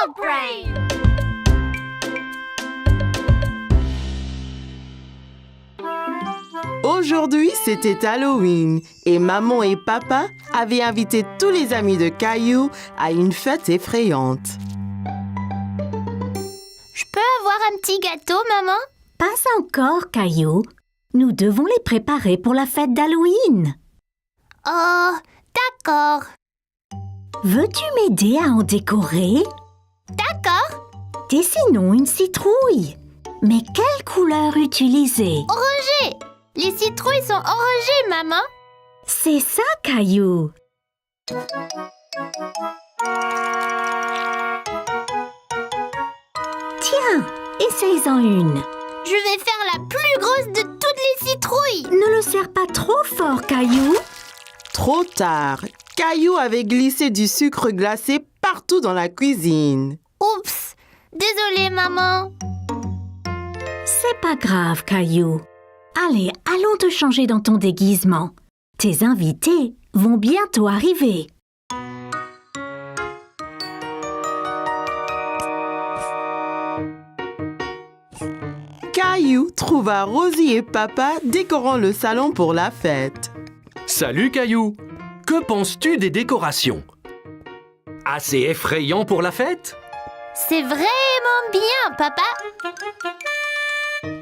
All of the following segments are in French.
Dog Brain. Aujourd'hui, c'était Halloween et maman et papa avaient invité tous les amis de Caillou à une fête effrayante. Je peux avoir un petit gâteau, maman? Pas encore, Caillou. Nous devons les préparer pour la fête d'Halloween. Oh, d'accord. Veux-tu m'aider à en décorer? D'accord. Dessinons une citrouille. Mais quelle couleur utiliser? Orangé. Les citrouilles sont orangées, maman. C'est ça, Caillou. Tiens, essaye-en une. Je vais faire la plus grosse de toutes les citrouilles. Ne le serre pas trop fort, Caillou. Trop tard, Caillou avait glissé du sucre glacé partout dans la cuisine. Oups. Désolée, maman. C'est pas grave, Caillou. Allez, allons te changer dans ton déguisement. Tes invités vont bientôt arriver. Caillou trouva Rosie et papa décorant le salon pour la fête. Salut Caillou! Que penses-tu des décorations? Assez effrayant pour la fête? C'est vraiment bien, papa.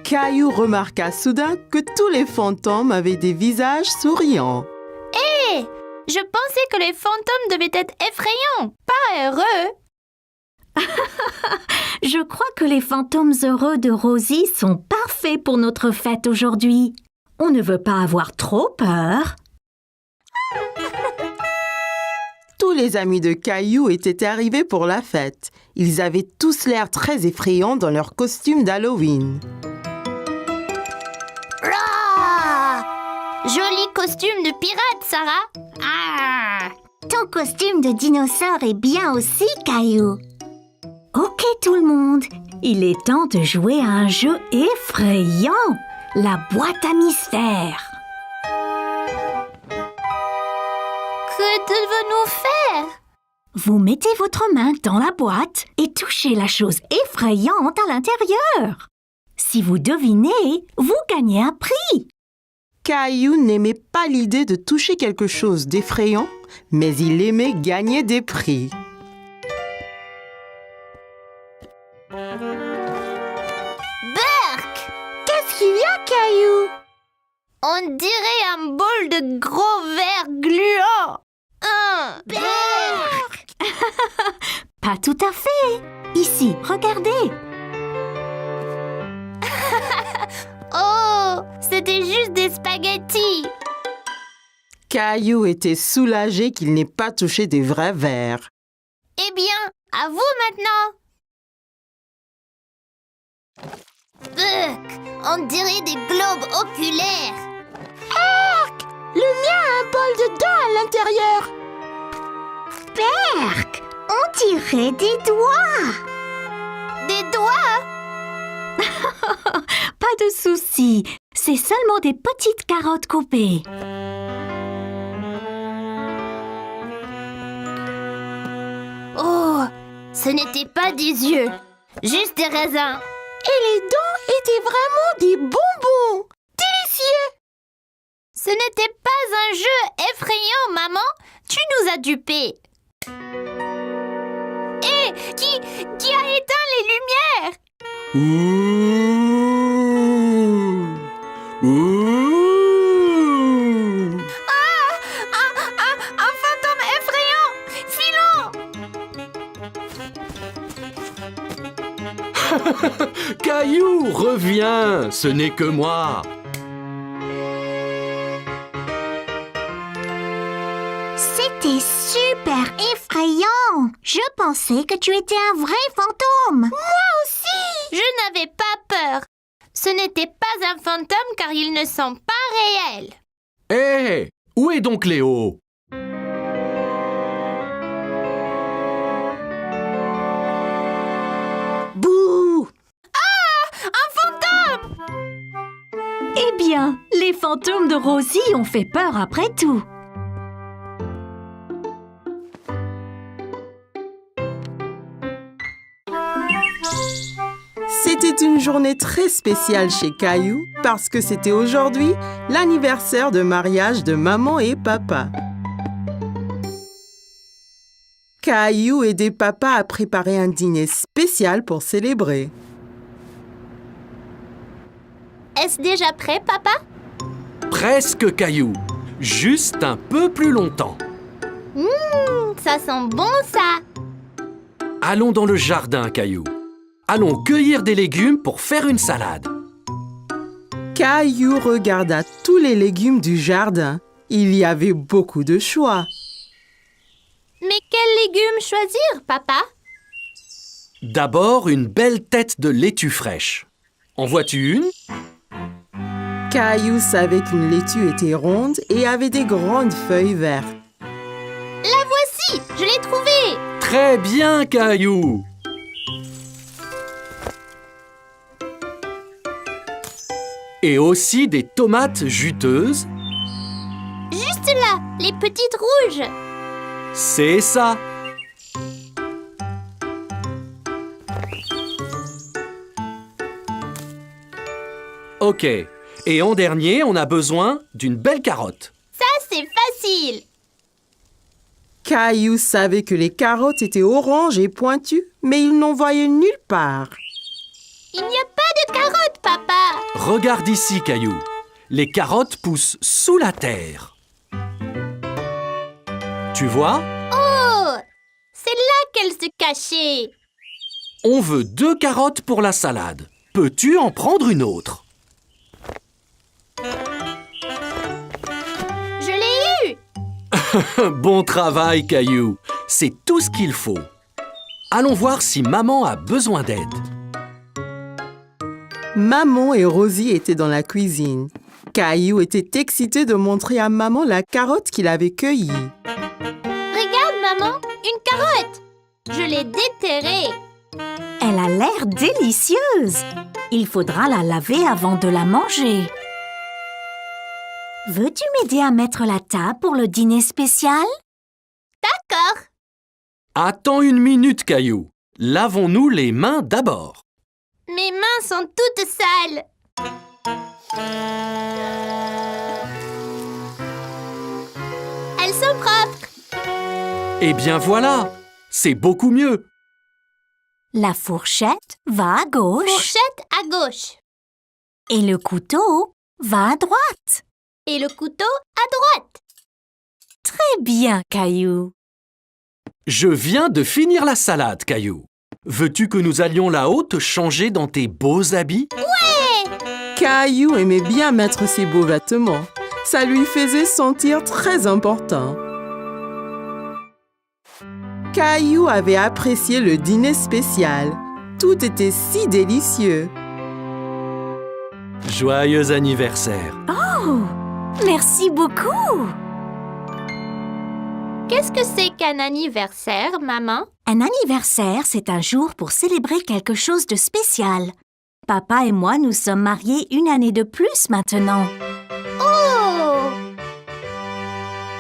Caillou remarqua soudain que tous les fantômes avaient des visages souriants. Hé, je pensais que les fantômes devaient être effrayants, pas heureux. Je crois que les fantômes heureux de Rosie sont parfaits pour notre fête aujourd'hui. On ne veut pas avoir trop peur. Tous les amis de Caillou étaient arrivés pour la fête. Ils avaient tous l'air très effrayants dans leurs costumes d'Halloween. Joli costume de pirate, Sarah. Ton costume de dinosaure est bien aussi, Caillou. Ok tout le monde, il est temps de jouer à un jeu effrayant, la boîte à mystère. Que devons-nous faire? Vous mettez votre main dans la boîte et touchez la chose effrayante à l'intérieur. Si vous devinez, vous gagnez un prix. Caillou n'aimait pas l'idée de toucher quelque chose d'effrayant, mais il aimait gagner des prix. Burk! Qu'est-ce qu'il y a, Caillou? On dirait un bol de gros verre gluant. Burk! Pas tout à fait. Ici, regardez. Oh, c'était juste des spaghettis. Caillou était soulagé qu'il n'ait pas touché des vrais verres. Eh bien, à vous maintenant. Burk, on dirait des globes oculaires. Le mien a un bol de dents à l'intérieur. Berk, on dirait des doigts. Des doigts? Pas de souci, c'est seulement des petites carottes coupées. Oh, ce n'était pas des yeux, juste des raisins. Et les dents étaient vraiment des bonbons. Délicieux. Ce n'était pas un jeu effrayant, maman. Tu nous as dupés. Hé, qui a éteint les lumières? Un fantôme effrayant. Filons. Caillou, reviens! Ce n'est que moi! C'était super effrayant. Je pensais que tu étais un vrai fantôme. Je n'avais pas peur. Ce n'était pas un fantôme car ils ne sont pas réels. Hé! Où est donc Léo? Bouh! Un fantôme! Eh bien, les fantômes de Rosie ont fait peur après tout. C'était une journée très spéciale chez Caillou parce que c'était aujourd'hui l'anniversaire de mariage de maman et papa. Caillou aidait papa à préparer un dîner spécial pour célébrer. Est-ce déjà prêt, papa? Presque, Caillou. Juste un peu plus longtemps. Ça sent bon, ça! Allons dans le jardin, Caillou. Allons cueillir des légumes pour faire une salade. Caillou regarda tous les légumes du jardin. Il y avait beaucoup de choix. Mais quels légumes choisir, papa? D'abord, une belle tête de laitue fraîche. En vois-tu une? Caillou savait qu'une laitue était ronde et avait des grandes feuilles vertes. La voici! Je l'ai trouvée! Très bien, Caillou. Et aussi des tomates juteuses. Juste là, les petites rouges! C'est ça. Ok. Et en dernier, on a besoin d'une belle carotte. Ça, c'est facile! Caillou savait que les carottes étaient oranges et pointues, mais il n'en voyait nulle part. Il n'y a pas de carottes, papa! Regarde ici, Caillou. Les carottes poussent sous la terre. Tu vois? Oh! C'est là qu'elles se cachaient! On veut 2 carottes pour la salade. Peux-tu en prendre une autre? Je l'ai eu! Bon travail, Caillou. C'est tout ce qu'il faut. Allons voir si maman a besoin d'aide. Maman et Rosie étaient dans la cuisine. Caillou était excité de montrer à maman la carotte qu'il avait cueillie. Regarde, maman, une carotte! Je l'ai déterrée! Elle a l'air délicieuse. Il faudra la laver avant de la manger. Veux-tu m'aider à mettre la table pour le dîner spécial? D'accord! Attends une minute, Caillou. Lavons-nous les mains d'abord. Mes mains sont toutes sales! Elles sont propres! Eh bien voilà, c'est beaucoup mieux. La fourchette va à gauche Fourchette à gauche et le couteau va à droite. et le couteau à droite. Très bien, Caillou. Je viens de finir la salade, Caillou. Veux-tu que nous allions là-haut te changer dans tes beaux habits? Caillou aimait bien mettre ses beaux vêtements. Ça lui faisait sentir très important. Caillou avait apprécié le dîner spécial. Tout était si délicieux. Joyeux anniversaire. Oh, merci beaucoup. Qu'est-ce que c'est qu'un anniversaire, maman? Un anniversaire, c'est un jour pour célébrer quelque chose de spécial. Papa et moi nous sommes mariés 1 année de plus maintenant. Oh!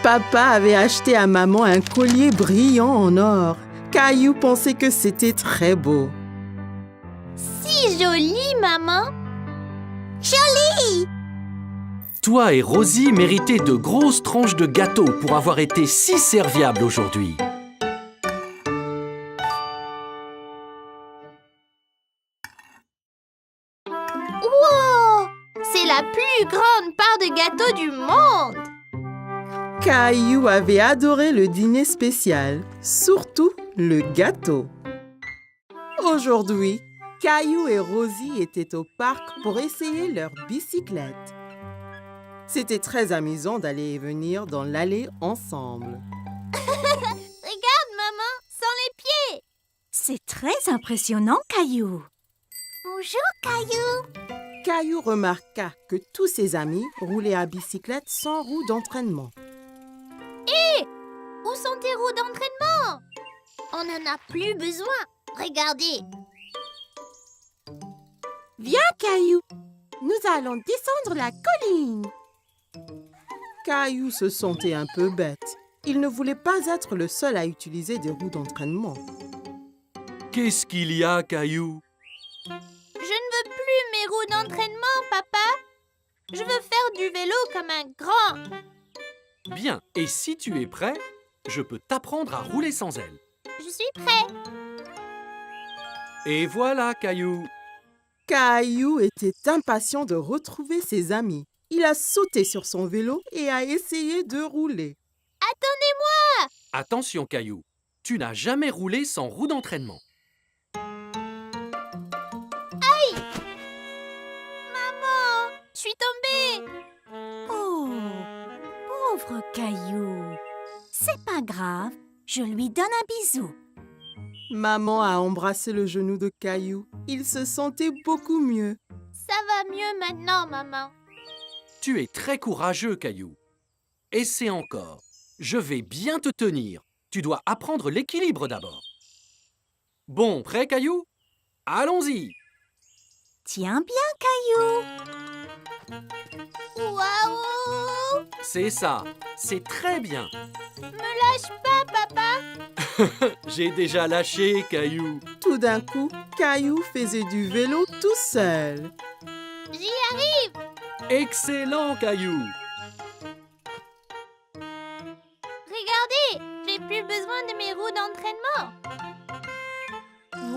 Papa avait acheté à maman un collier brillant en or. Caillou pensait que c'était très beau. Si joli, maman! Toi et Rosie méritez de grosses tranches de gâteau pour avoir été si serviables aujourd'hui. Wow! C'est la plus grande part de gâteau du monde! Caillou avait adoré le dîner spécial, surtout le gâteau. Aujourd'hui, Caillou et Rosie étaient au parc pour essayer leur bicyclette. C'était très amusant d'aller et venir dans l'allée ensemble. Regarde, maman, sans les pieds! C'est très impressionnant, Caillou. Bonjour, Caillou! Caillou remarqua que tous ses amis roulaient à bicyclette sans roue d'entraînement. Où sont tes roues d'entraînement? On n'en a plus besoin. Regardez. Viens, Caillou, nous allons descendre la colline. Caillou se sentait un peu bête. Il ne voulait pas être le seul à utiliser des roues d'entraînement. Qu'est-ce qu'il y a, Caillou? Je mes roues d'entraînement, papa. Je veux faire du vélo comme un grand. Bien, et si tu es prêt, je peux t'apprendre à rouler sans elles. Je suis prêt. Et voilà, Caillou. Caillou était impatient de retrouver ses amis. Il a sauté sur son vélo et a essayé de rouler. Attendez-moi. Attention, Caillou. Tu n'as jamais roulé sans roue d'entraînement. Maman, je suis tombée. Oh, pauvre Caillou. C'est pas grave, je lui donne un bisou. Maman a embrassé le genou de Caillou. Il se sentait beaucoup mieux. Ça va mieux maintenant, maman. Tu es très courageux, Caillou. Essaie encore. Je vais bien te tenir. Tu dois apprendre l'équilibre d'abord. Bon, prêt, Caillou? Allons-y. Tiens bien, Caillou. Waouh! C'est ça. C'est très bien. Lâche pas, papa. J'ai déjà lâché, Caillou. Tout d'un coup, Caillou faisait du vélo tout seul. J'y arrive. Excellent, Caillou. Regardez, j'ai plus besoin de mes roues d'entraînement.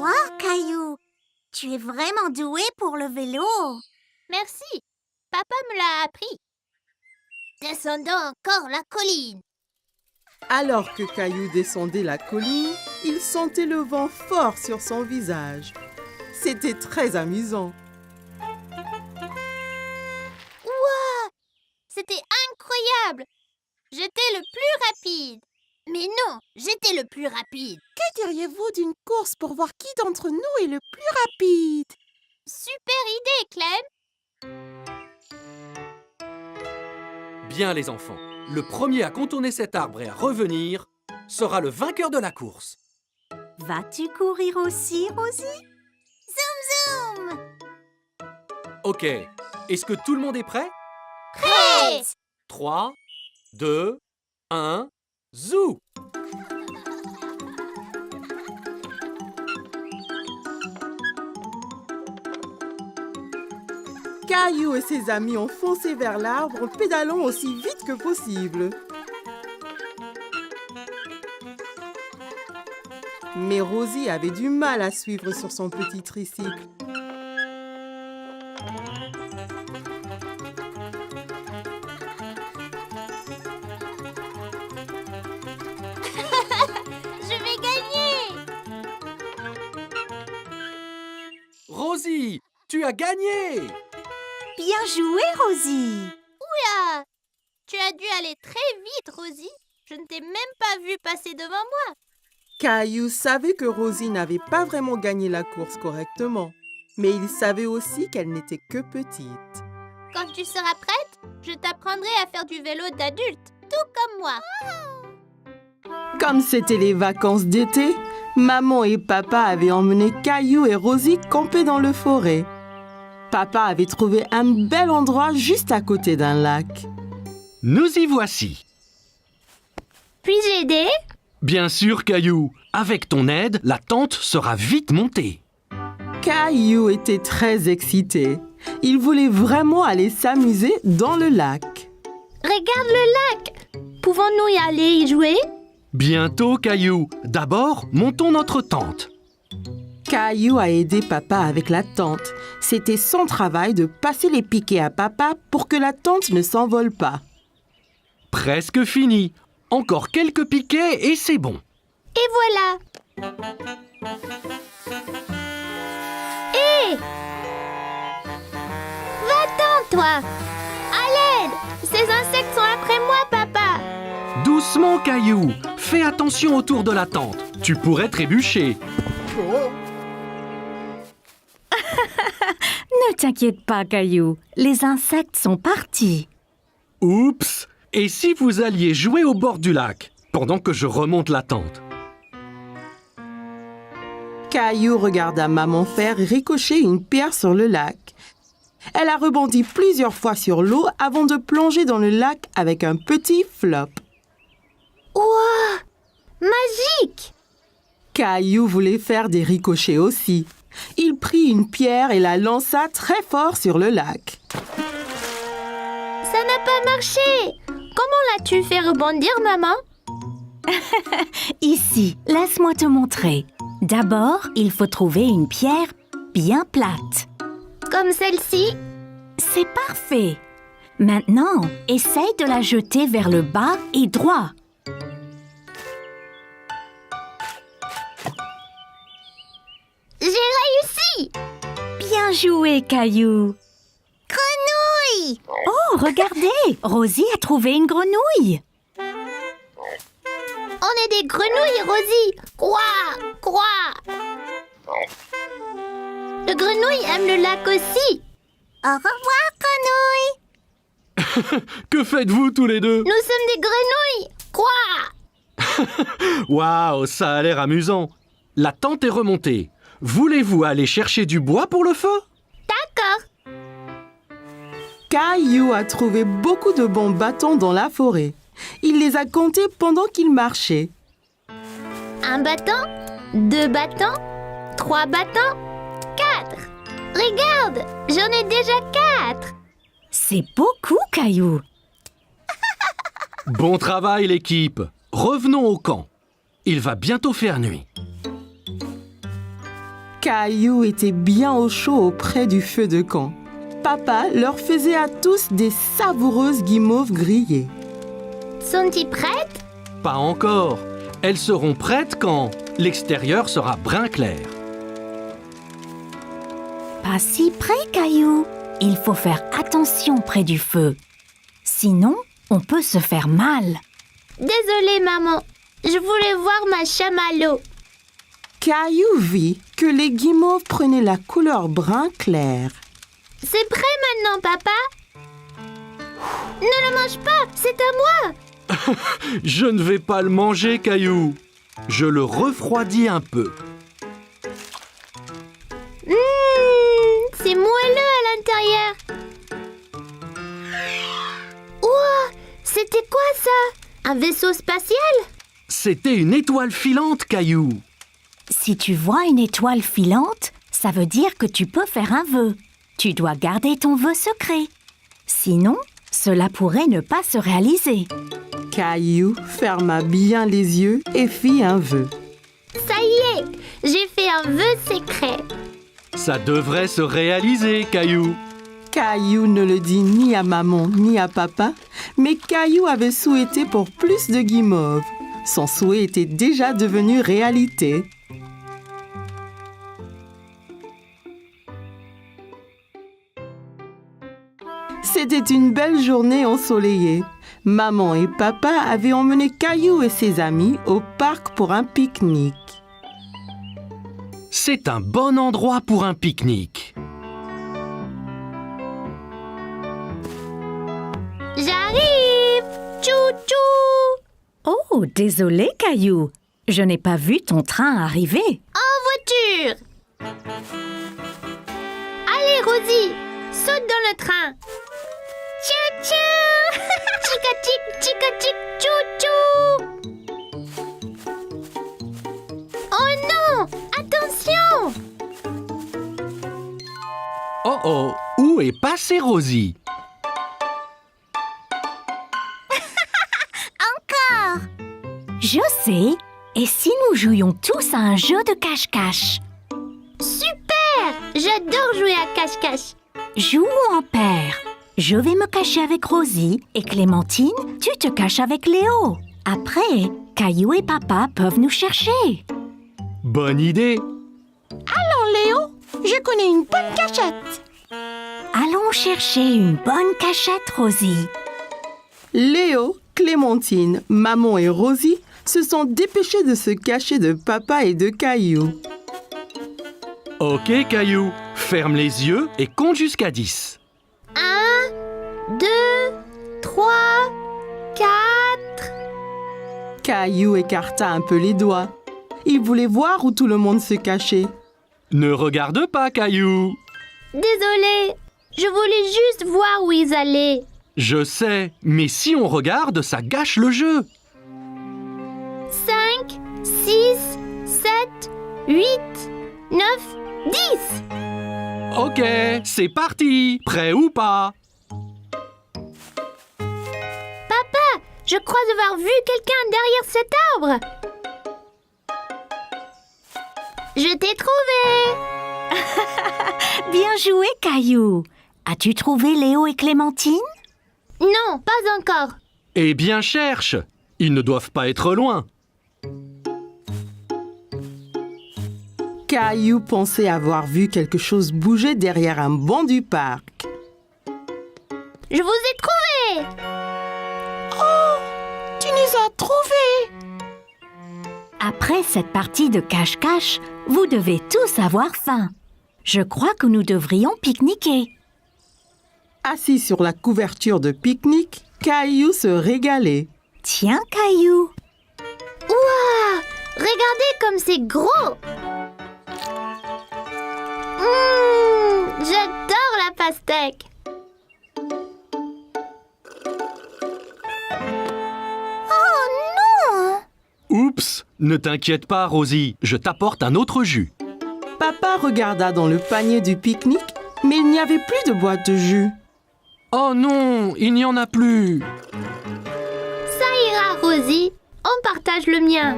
Wow, Caillou, tu es vraiment doué pour le vélo. Merci. Papa me l'a appris. Descendons encore la colline. Alors que Caillou descendait la colline, il sentait le vent fort sur son visage. C'était très amusant. C'était incroyable. J'étais le plus rapide. Mais non, j'étais le plus rapide. Que diriez-vous d'une course pour voir qui d'entre nous est le plus rapide? Super idée, Clem. Bien, les enfants. Le premier à contourner cet arbre et à revenir sera le vainqueur de la course. Vas-tu courir aussi, Rosie? Zoom, zoom. Ok. Est-ce que tout le monde est prêt? Prêt. 3, 2, 1, zou! Caillou et ses amis ont foncé vers l'arbre en pédalant aussi vite que possible. Mais Rosie avait du mal à suivre sur son petit tricycle. Je vais gagner. Rosie, tu as gagné! Bien joué, Rosie. Oula. Tu as dû aller très vite, Rosie. Je ne t'ai même pas vu passer devant moi. Caillou savait que Rosie n'avait pas vraiment gagné la course correctement, mais il savait aussi qu'elle n'était que petite. Quand tu seras prête, je t'apprendrai à faire du vélo d'adulte, tout comme moi. Comme c'était les vacances d'été, maman et papa avaient emmené Caillou et Rosie camper dans le forêt. Papa avait trouvé un bel endroit juste à côté d'un lac. Nous y voici. Puis-je aider? Bien sûr, Caillou. Avec ton aide, la tente sera vite montée. Caillou était très excité. Il voulait vraiment aller s'amuser dans le lac. Regarde le lac. Pouvons-nous y aller y jouer? Bientôt, Caillou. D'abord, montons notre tente. Caillou a aidé papa avec la tente. C'était son travail de passer les piquets à papa pour que la tente ne s'envole pas. Presque fini. Encore quelques piquets et c'est bon. Et voilà. Hé! Va-t'en, toi! À l'aide! Ces insectes sont après moi, papa! Doucement, Caillou. Fais attention autour de la tente. Tu pourrais trébucher. Ne t'inquiète pas, Caillou. Les insectes sont partis. Oups! Et si vous alliez jouer au bord du lac, pendant que je remonte la tente? Caillou regarda maman faire ricocher une pierre sur le lac. Elle a rebondi plusieurs fois sur l'eau avant de plonger dans le lac avec un petit flop. Wow! Magique! Caillou voulait faire des ricochets aussi. Il prit une pierre et la lança très fort sur le lac. Ça n'a pas marché. Comment l'as-tu fait rebondir, maman? Ici, laisse-moi te montrer. D'abord, il faut trouver une pierre bien plate. Comme celle-ci? C'est parfait. Maintenant, essaye de la jeter vers le bas et droit. J'ai réussi! Bien joué, Caillou. Grenouille! Oh, regardez, Rosie a trouvé une grenouille. On est des grenouilles, Rosie! Quoi? Quoi? Le grenouille aime le lac aussi. Au revoir, grenouille! Que faites-vous tous les deux? Nous sommes des grenouilles! Quoi? Waouh, ça a l'air amusant. La tente est remontée. Voulez-vous aller chercher du bois pour le feu? D'accord. Caillou a trouvé beaucoup de bons bâtons dans la forêt. Il les a comptés pendant qu'il marchait. 1 bâton, 2 bâtons, 3 bâtons, 4. Regarde, j'en ai déjà 4. C'est beaucoup, Caillou. Bon travail, l'équipe. Revenons au camp. Il va bientôt faire nuit. Caillou était bien au chaud auprès du feu de camp. Papa leur faisait à tous des savoureuses guimauves grillées. Sont-ils prêtes? Pas encore. Elles seront prêtes quand l'extérieur sera brun clair. Pas si près, Caillou. Il faut faire attention près du feu. Sinon, on peut se faire mal. Désolée, maman. Je voulais voir ma chamallow. Caillou vit que les guimauves prenaient la couleur brun clair. C'est prêt maintenant, papa? Ne le mange pas, c'est à moi. Je ne vais pas le manger, Caillou. Je le refroidis un peu. C'est moelleux à l'intérieur. Ouah, c'était quoi ça? Un vaisseau spatial? C'était une étoile filante, Caillou. Si tu vois une étoile filante, ça veut dire que tu peux faire un vœu. Tu dois garder ton vœu secret. Sinon, cela pourrait ne pas se réaliser. Caillou ferma bien les yeux et fit un vœu. Ça y est, j'ai fait un vœu secret. Ça devrait se réaliser, Caillou. Caillou ne le dit ni à maman ni à papa, mais Caillou avait souhaité pour plus de guimauves. Son souhait était déjà devenu réalité. C'était une belle journée ensoleillée. Maman et papa avaient emmené Caillou et ses amis au parc pour un pique-nique. C'est un bon endroit pour un pique-nique. J'arrive! Tchou-tchou! Oh, désolé, Caillou. Je n'ai pas vu ton train arriver. En voiture! Allez, Rosie, saute dans le train! Tchou-tchou! Chica-chic, chica-chic, tchou-tchou! Oh non! Attention! Oh oh, où est passée Rosie? Je sais. Et si nous jouions tous à un jeu de cache-cache? Super! J'adore jouer à cache-cache. Jouons en paire. Je vais me cacher avec Rosie et Clémentine, tu te caches avec Léo. Après, Caillou et papa peuvent nous chercher. Bonne idée. Léo, je connais une bonne cachette. Allons chercher une bonne cachette, Rosie. Léo, Clémentine, maman et Rosie se sont dépêchés de se cacher de papa et de Caillou. Ok, Caillou. Ferme les yeux et compte jusqu'à 10. 1, 2, 3, 4... Caillou écarta un peu les doigts. Il voulait voir où tout le monde se cachait. Ne regarde pas, Caillou. Désolée, je voulais juste voir où ils allaient. Je sais, mais si on regarde, ça gâche le jeu. 5, 6, 7, 8, 9, 10. Ok, c'est parti. Prêt ou pas? Papa, je crois avoir vu quelqu'un derrière cet arbre. Je t'ai trouvé. Bien joué, Caillou. As-tu trouvé Léo et Clémentine? Non, pas encore. Eh bien, cherche. Ils ne doivent pas être loin. Caillou pensait avoir vu quelque chose bouger derrière un banc du parc. Je vous ai trouvé. Tu nous as trouvés! Après cette partie de cache-cache, vous devez tous avoir faim. Je crois que nous devrions pique-niquer. Assis sur la couverture de pique-nique, Caillou se régalait. Tiens, Caillou. Ouah, regardez comme c'est gros. J'adore la pastèque. Oh non! Oups, ne t'inquiète pas, Rosie. Je t'apporte un autre jus. Papa regarda dans le panier du pique-nique, mais il n'y avait plus de boîte de jus. Oh non, il n'y en a plus. Ça ira, Rosie. On partage le mien.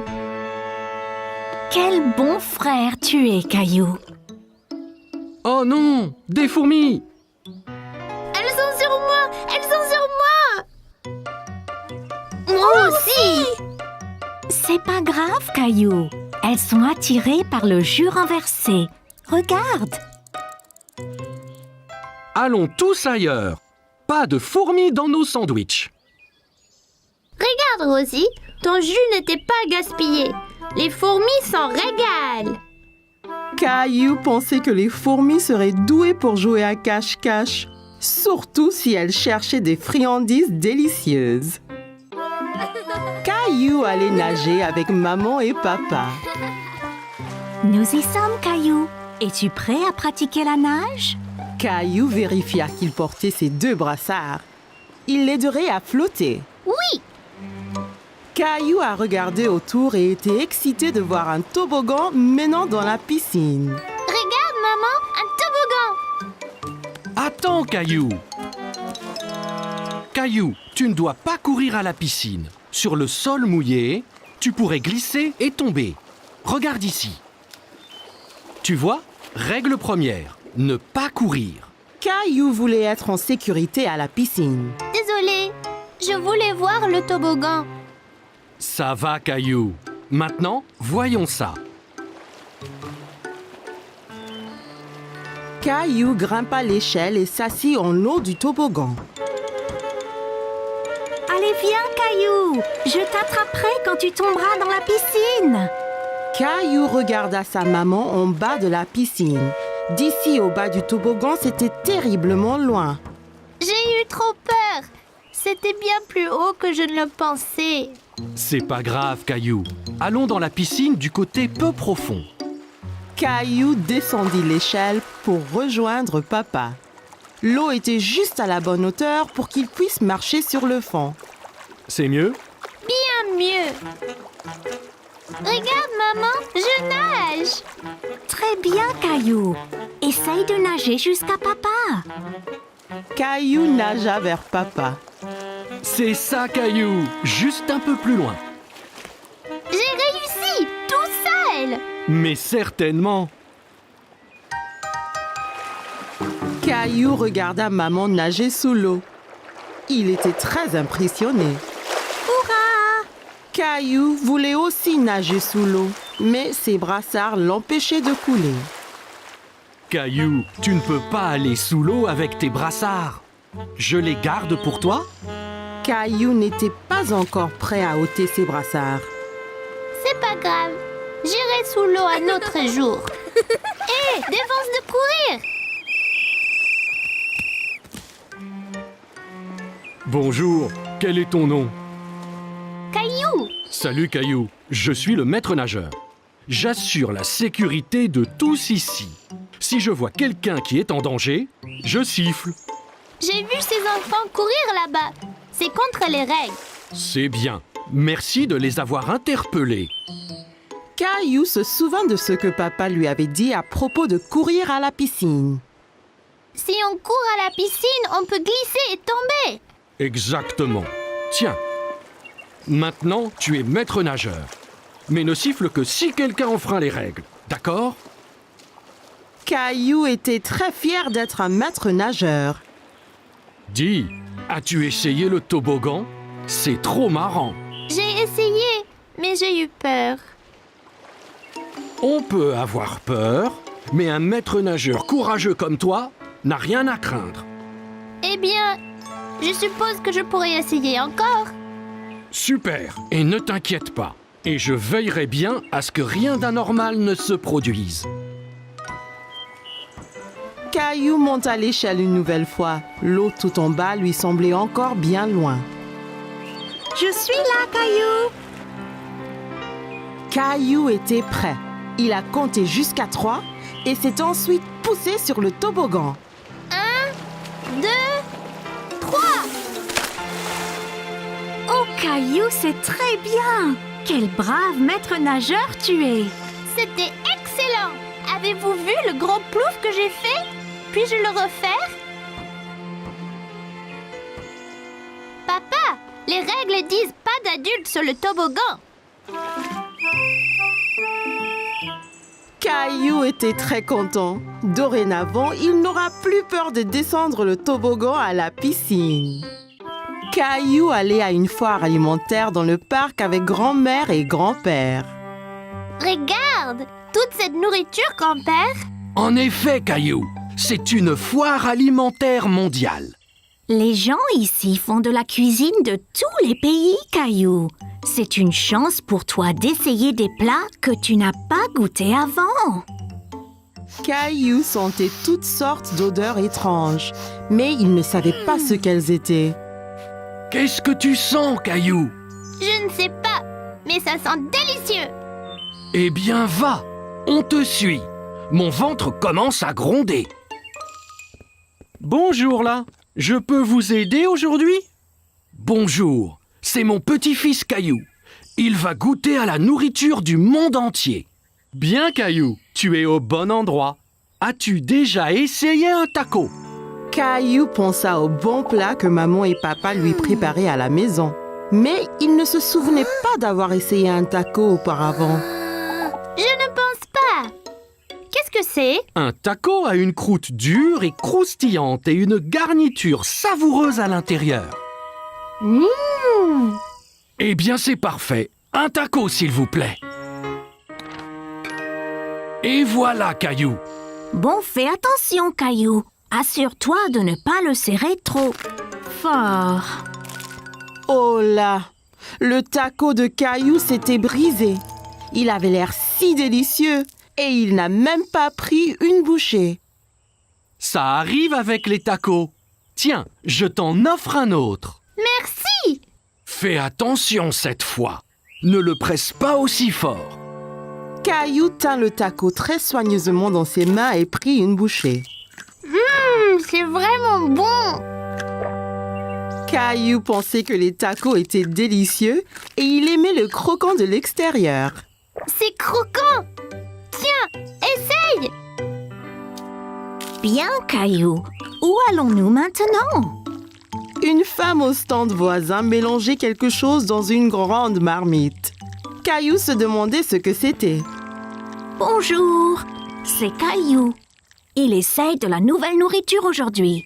Quel bon frère tu es, Caillou. Oh non, des fourmis. Elles sont sur moi. Elles sont sur moi. Moi aussi. C'est pas grave, Caillou. Elles sont attirées par le jus renversé. Regarde. Allons tous ailleurs. Pas de fourmis dans nos sandwichs. Regarde, Rosie. Ton jus n'était pas gaspillé. Les fourmis s'en régalent. Caillou pensait que les fourmis seraient douées pour jouer à cache-cache, surtout si elles cherchaient des friandises délicieuses. Caillou allait nager avec maman et papa. Nous y sommes, Caillou. Es-tu prêt à pratiquer la nage? Caillou vérifia qu'il portait ses 2 brassards. Il l'aiderait à flotter. Oui. Caillou a regardé autour et était excité de voir un toboggan menant dans la piscine. Regarde, maman, un toboggan. Attends, Caillou. Caillou, tu ne dois pas courir à la piscine. Sur le sol mouillé, tu pourrais glisser et tomber. Regarde ici. Tu vois, règle première, ne pas courir. Caillou voulait être en sécurité à la piscine. Désolée, je voulais voir le toboggan. Ça va, Caillou. Maintenant, voyons ça. Caillou grimpa l'échelle et s'assit en haut du toboggan. Allez, viens, Caillou. Je t'attraperai quand tu tomberas dans la piscine. Caillou regarda sa maman en bas de la piscine. D'ici au bas du toboggan, c'était terriblement loin. J'ai eu trop peur. C'était bien plus haut que je ne le pensais. C'est pas grave, Caillou. Allons dans la piscine du côté peu profond. Caillou descendit l'échelle pour rejoindre papa. L'eau était juste à la bonne hauteur pour qu'il puisse marcher sur le fond. C'est mieux? Bien mieux. Regarde, maman, je nage. Très bien, Caillou. Essaye de nager jusqu'à papa. Caillou nagea vers papa. C'est ça, Caillou. Juste un peu plus loin. J'ai réussi, tout seul. Mais certainement. Caillou regarda maman nager sous l'eau. Il était très impressionné. Hurrah! Caillou voulait aussi nager sous l'eau, mais ses brassards l'empêchaient de couler. Caillou, tu ne peux pas aller sous l'eau avec tes brassards. Je les garde pour toi? Caillou n'était pas encore prêt à ôter ses brassards. C'est pas grave. J'irai sous l'eau un autre jour. Hé, défense de courir. Bonjour, quel est ton nom? Caillou. Salut, Caillou. Je suis le maître nageur. J'assure la sécurité de tous ici. Si je vois quelqu'un qui est en danger, je siffle. J'ai vu ces enfants courir là-bas. C'est contre les règles. C'est bien. Merci de les avoir interpellés. Caillou se souvint de ce que papa lui avait dit à propos de courir à la piscine. Si on court à la piscine, on peut glisser et tomber. Exactement. Tiens, maintenant tu es maître nageur. Mais ne siffle que si quelqu'un enfreint les règles, d'accord? Caillou était très fier d'être un maître nageur. Dis, as-tu essayé le toboggan? C'est trop marrant. J'ai essayé, mais j'ai eu peur. On peut avoir peur, mais un maître nageur courageux comme toi n'a rien à craindre. Eh bien, je suppose que je pourrais essayer encore. Super, et ne t'inquiète pas. Et je veillerai bien à ce que rien d'anormal ne se produise. Caillou monta l'échelle une nouvelle fois. L'eau tout en bas lui semblait encore bien loin. Je suis là, Caillou. Caillou était prêt. Il a compté jusqu'à 3 et s'est ensuite poussé sur le toboggan. 1, 2, 3. Oh, Caillou, c'est très bien. Quel brave maître nageur tu es. C'était excellent. Avez-vous vu le gros plouf que j'ai fait? Puis-je le refaire? Papa, les règles disent pas d'adultes sur le toboggan. Caillou était très content. Dorénavant, il n'aura plus peur de descendre le toboggan à la piscine. Caillou allait à une foire alimentaire dans le parc avec grand-mère et grand-père. Regarde, toute cette nourriture, grand-père. En effet, Caillou, c'est une foire alimentaire mondiale. Les gens ici font de la cuisine de tous les pays, Caillou. C'est une chance pour toi d'essayer des plats que tu n'as pas goûtés avant. Caillou sentait toutes sortes d'odeurs étranges, mais il ne savait pas ce qu'elles étaient. Qu'est-ce que tu sens, Caillou? Je ne sais pas, mais ça sent délicieux. Eh bien, va, on te suit. Mon ventre commence à gronder. Bonjour là, je peux vous aider aujourd'hui? Bonjour, c'est mon petit-fils Caillou. Il va goûter à la nourriture du monde entier. Bien Caillou, tu es au bon endroit. As-tu déjà essayé un taco? Caillou pensa au bon plat que maman et papa lui préparaient à la maison. Mais il ne se souvenait pas d'avoir essayé un taco auparavant. Je ne pense pas. Qu'est-ce que c'est? Un taco a une croûte dure et croustillante et une garniture savoureuse à l'intérieur. Eh bien, c'est parfait. Un taco, s'il vous plaît. Et voilà, Caillou. Bon, fais attention, Caillou. Assure-toi de ne pas le serrer trop fort. Oh là! Le taco de Caillou s'était brisé. Il avait l'air si délicieux et il n'a même pas pris une bouchée. Ça arrive avec les tacos. Tiens, je t'en offre un autre. Merci. Fais attention cette fois. Ne le presse pas aussi fort. Caillou tint le taco très soigneusement dans ses mains et prit une bouchée. C'est vraiment bon. Caillou pensait que les tacos étaient délicieux et il aimait le croquant de l'extérieur. C'est croquant. Tiens, essaye. Bien, Caillou. Où allons-nous maintenant? Une femme au stand voisin mélangeait quelque chose dans une grande marmite. Caillou se demandait ce que c'était. Bonjour, c'est Caillou. Il essaye de la nouvelle nourriture aujourd'hui.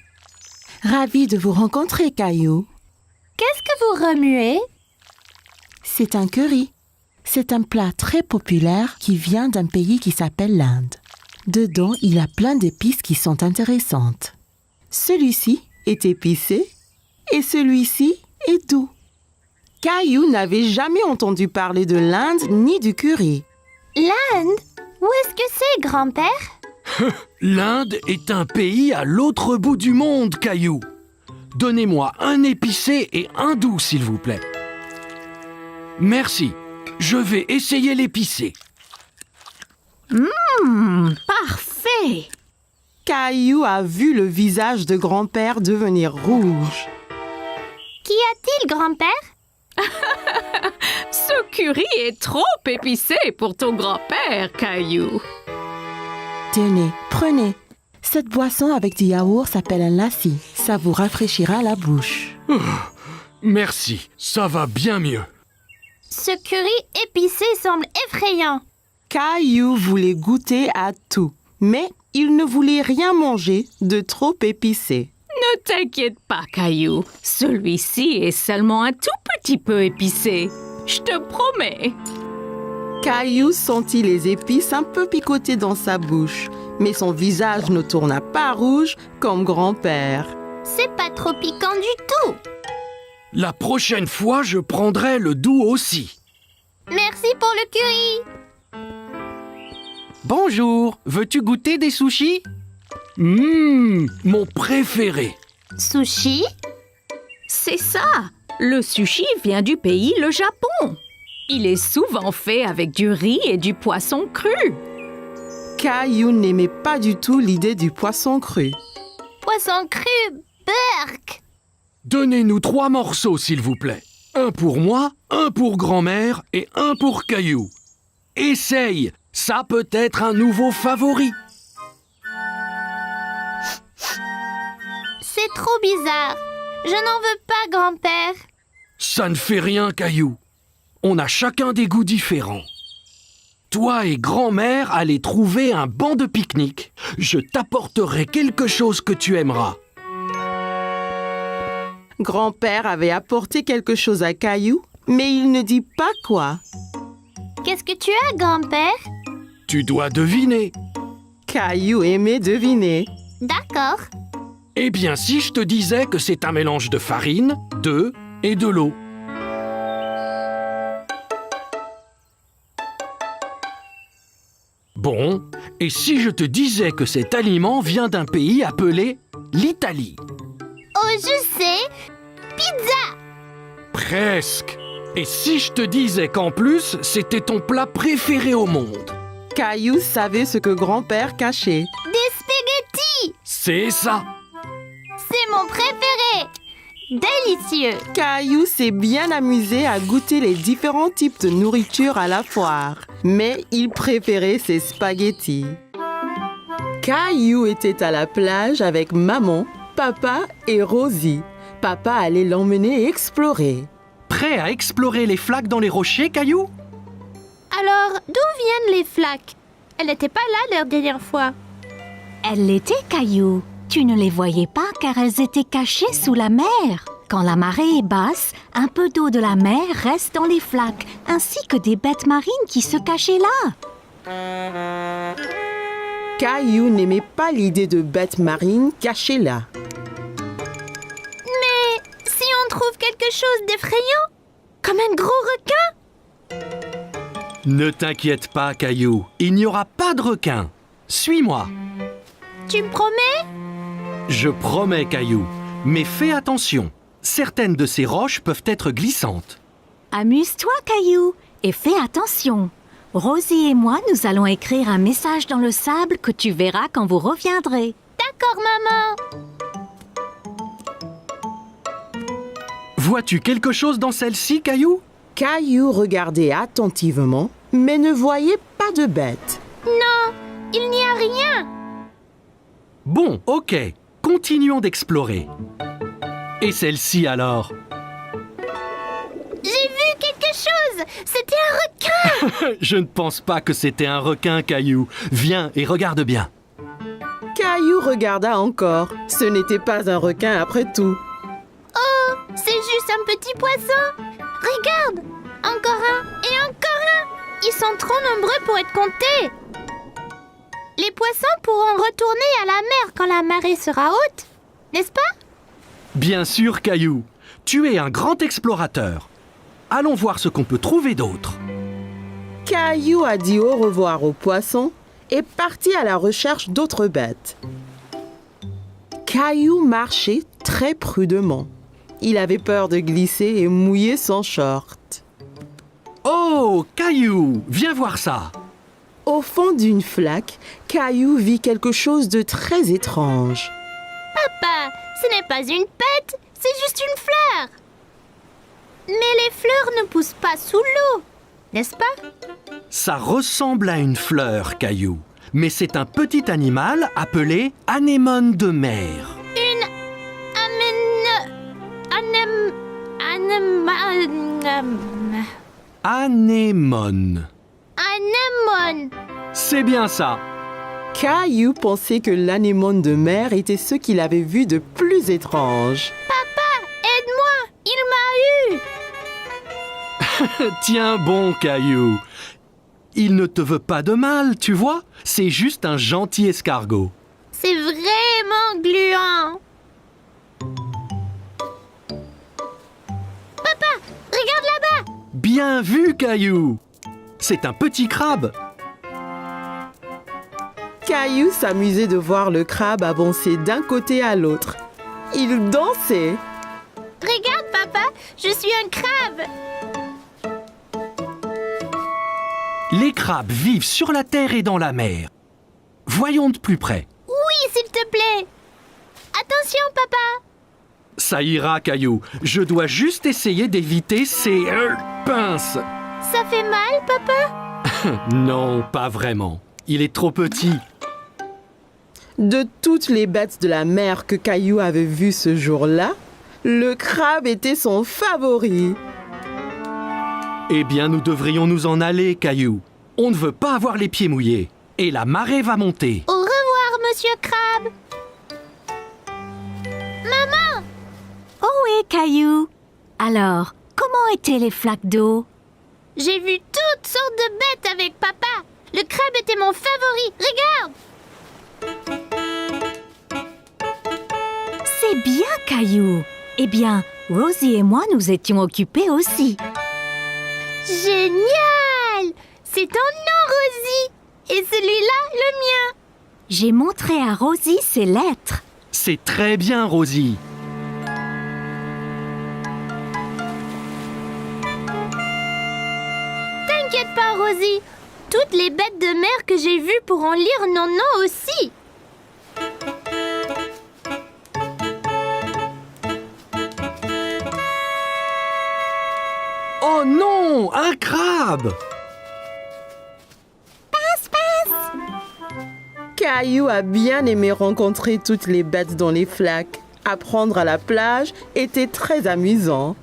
Ravi de vous rencontrer, Caillou. Qu'est-ce que vous remuez? C'est un curry. C'est un plat très populaire qui vient d'un pays qui s'appelle l'Inde. Dedans, il y a plein d'épices qui sont intéressantes. Celui-ci est épicé et celui-ci est doux. Caillou n'avait jamais entendu parler de l'Inde ni du curry. L'Inde? Où est-ce que c'est, grand-père? L'Inde est un pays à l'autre bout du monde, Caillou. Donnez-moi un épicé et un doux, s'il vous plaît. Merci. Je vais essayer l'épicé. Parfait. Caillou a vu le visage de grand-père devenir rouge. Qu'y a-t-il, grand-père? Ce curry est trop épicé pour ton grand-père, Caillou. Tenez, prenez. Cette boisson avec du yaourt s'appelle un lassi. Ça vous rafraîchira la bouche. Merci, ça va bien mieux. Ce curry épicé semble effrayant. Caillou voulait goûter à tout, mais il ne voulait rien manger de trop épicé. Ne t'inquiète pas, Caillou. Celui-ci est seulement un tout petit peu épicé. Je te promets. Caillou sentit les épices un peu picoter dans sa bouche, mais son visage ne tourna pas rouge comme grand-père. C'est pas trop piquant du tout. La prochaine fois, je prendrai le doux aussi. Merci pour le curry. Bonjour, veux-tu goûter des sushis? Mon préféré. Sushi? C'est ça. Le sushi vient du pays, le Japon. Il est souvent fait avec du riz et du poisson cru. Caillou n'aimait pas du tout l'idée du poisson cru. Poisson cru, burk. Donnez-nous 3 morceaux, s'il vous plaît. Un pour moi, un pour grand-mère et un pour Caillou. Essaye, ça peut être un nouveau favori. C'est trop bizarre. Je n'en veux pas, grand-père. Ça ne fait rien, Caillou. On a chacun des goûts différents. Toi et grand-mère allez trouver un banc de pique-nique. Je t'apporterai quelque chose que tu aimeras. Grand-père avait apporté quelque chose à Caillou, mais il ne dit pas quoi. Qu'est-ce que tu as, grand-père? Tu dois deviner. Caillou aimait deviner. D'accord. Eh bien, si je te disais que c'est un mélange de farine, d'œufs et de l'eau. Bon, et si je te disais que cet aliment vient d'un pays appelé l'Italie? Oh, je sais. Pizza. Presque. Et si je te disais qu'en plus, c'était ton plat préféré au monde? Caillou savait ce que grand-père cachait. Des spaghettis. C'est ça. C'est mon préféré. Délicieux. Caillou s'est bien amusé à goûter les différents types de nourriture à la foire, mais il préférait ses spaghettis. Caillou était à la plage avec maman, papa et Rosie. Papa allait l'emmener explorer. Prêt à explorer les flaques dans les rochers, Caillou? Alors, d'où viennent les flaques? Elle n'était pas là la dernière fois. Elles l'étaient, Caillou. Tu ne les voyais pas car elles étaient cachées sous la mer. Quand la marée est basse, un peu d'eau de la mer reste dans les flaques, ainsi que des bêtes marines qui se cachaient là. Caillou n'aimait pas l'idée de bêtes marines cachées là. Mais si on trouve quelque chose d'effrayant, comme un gros requin? Ne t'inquiète pas, Caillou. Il n'y aura pas de requin. Suis-moi. Tu me promets? Je promets, Caillou. Mais fais attention. Certaines de ces roches peuvent être glissantes. Amuse-toi, Caillou, et fais attention. Rosie et moi, nous allons écrire un message dans le sable que tu verras quand vous reviendrez. D'accord, maman. Vois-tu quelque chose dans celle-ci, Caillou? Caillou regardait attentivement, mais ne voyait pas de bête. Non, il n'y a rien. Bon, ok. Continuons d'explorer. Et celle-ci alors? J'ai vu quelque chose. C'était un requin. Je ne pense pas que c'était un requin, Caillou. Viens et regarde bien. Caillou regarda encore. Ce n'était pas un requin après tout. Oh, c'est juste un petit poisson. Regarde, encore un et encore un. Ils sont trop nombreux pour être comptés. Les poissons pourront retourner à la mer quand la marée sera haute, n'est-ce pas? Bien sûr, Caillou. Tu es un grand explorateur. Allons voir ce qu'on peut trouver d'autre. Caillou a dit au revoir aux poissons et partit à la recherche d'autres bêtes. Caillou marchait très prudemment. Il avait peur de glisser et mouiller son short. Oh, Caillou, viens voir ça. Au fond d'une flaque, Caillou vit quelque chose de très étrange. Papa, ce n'est pas une pète, c'est juste une fleur. Mais les fleurs ne poussent pas sous l'eau. n'est-ce pas? Ça ressemble à une fleur, Caillou. Mais c'est un petit animal appelé anémone de mer. Anémone. Anémone. C'est bien ça. Caillou pensait que l'anémone de mer était ce qu'il avait vu de plus étrange. Aide-moi, il m'a eu. Tiens bon, Caillou. Il ne te veut pas de mal, tu vois. C'est juste un gentil escargot. C'est vraiment gluant. Papa, regarde là-bas. Bien vu, Caillou. C'est un petit crabe. Caillou s'amusait de voir le crabe avancer d'un côté à l'autre. Il dansait. Regarde, papa, je suis un crabe. Les crabes vivent sur la terre et dans la mer. Voyons de plus près. Oui, s'il te plaît. Attention, papa. Ça ira, Caillou. Je dois juste essayer d'éviter ces pinces. Ça fait mal, papa? Non, pas vraiment. Il est trop petit. De toutes les bêtes de la mer que Caillou avait vues ce jour-là, le crabe était son favori. Eh bien, nous devrions nous en aller, Caillou. On ne veut pas avoir les pieds mouillés. Et la marée va monter. Au revoir, monsieur Crabe. Maman! Oh oui, Caillou. Alors, comment étaient les flaques d'eau? J'ai vu toutes sortes de bêtes avec papa. Le crabe était mon favori. Regarde! C'est bien, Caillou. Eh bien, Rosie et moi nous étions occupés aussi. Génial! C'est ton nom, Rosie. Et celui-là, le mien. J'ai montré à Rosie ses lettres. C'est très bien, Rosie. T'inquiète pas, Rosie. Toutes les bêtes de mer que j'ai vues pourront lire nos noms aussi. Oh non, un crabe! Caillou a bien aimé rencontrer toutes les bêtes dans les flaques. Apprendre à la plage était très amusant.